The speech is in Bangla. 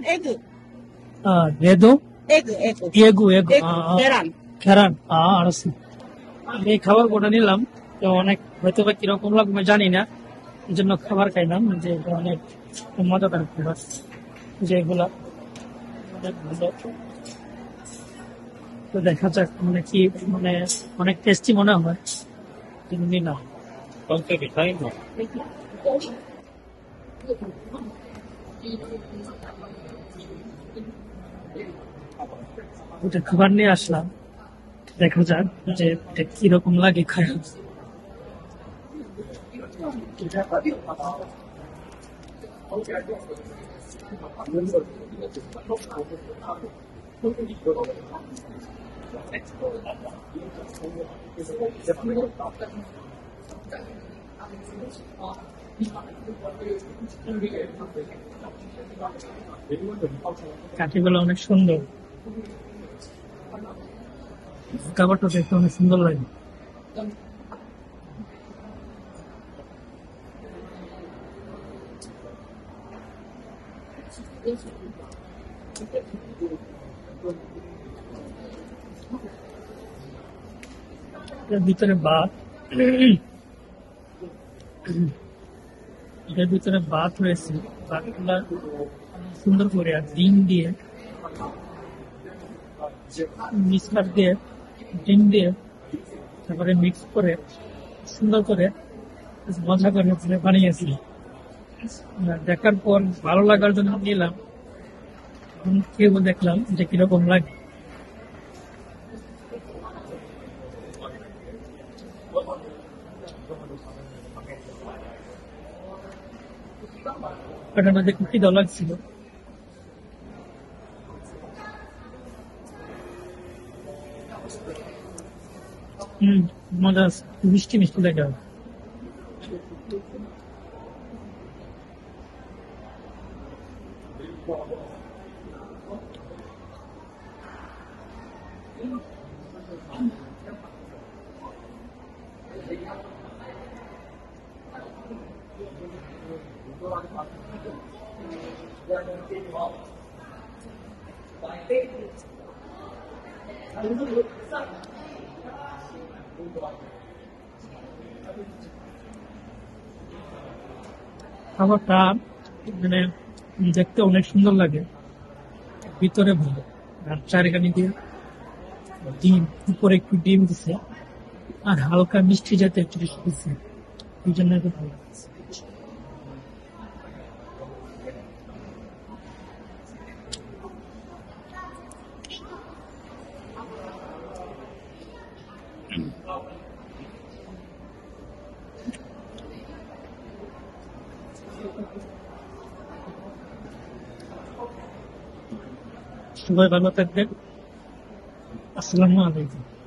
Egg. Redo? Egg. Egu. Keran. খেরান আরসি এই খাবার গোটা নিলাম তো অনেক হয়তো বা কিরকম লাগবে জানি না এই জন্য খাবার খাইলাম যে এটা অনেক মজাদার খাবার যেগুলা অনেক ভালো তো দেখা যাক মানে কি মানে অনেক টেস্টি মনে হয় কিন্তু নিলাম ওটা খাবার নিয়ে আসলাম দেখা যাক যে এটা কিরকম লাগে খায় কাঠিগুলো অনেক সুন্দর খাবারটা দেখতে অনেক সুন্দর লাগে এর ভিতরে ভাত এটার ভিতরে ভাত রয়েছে ভাতগুলা সুন্দর করে আর ডিম দিয়ে মিক্সার দিয়ে ডিম দিয়ে তারপরে মিক্স করে সুন্দর করে মজা করে বানিয়েছি দেখার পর ভালো লাগার জন্য নিলাম খেয়ে দেখলাম যে কিরকম লাগে ওটার মধ্যে খুব খিদা লাগছিল মজা আছে মিষ্টি মিষ্টি লাগে খাবারটা মানে দেখতে অনেক সুন্দর লাগে ভিতরে ভালো আর চারিখানি দিয়ে ডিম উপরে একটু ডিম দিছে আর হালকা মিষ্টি জাতীয় একটু দিচ্ছে এই জন্য একটু ভালো লাগছে সবাই ভালো থাকবেন আসসালামু আলাইকুম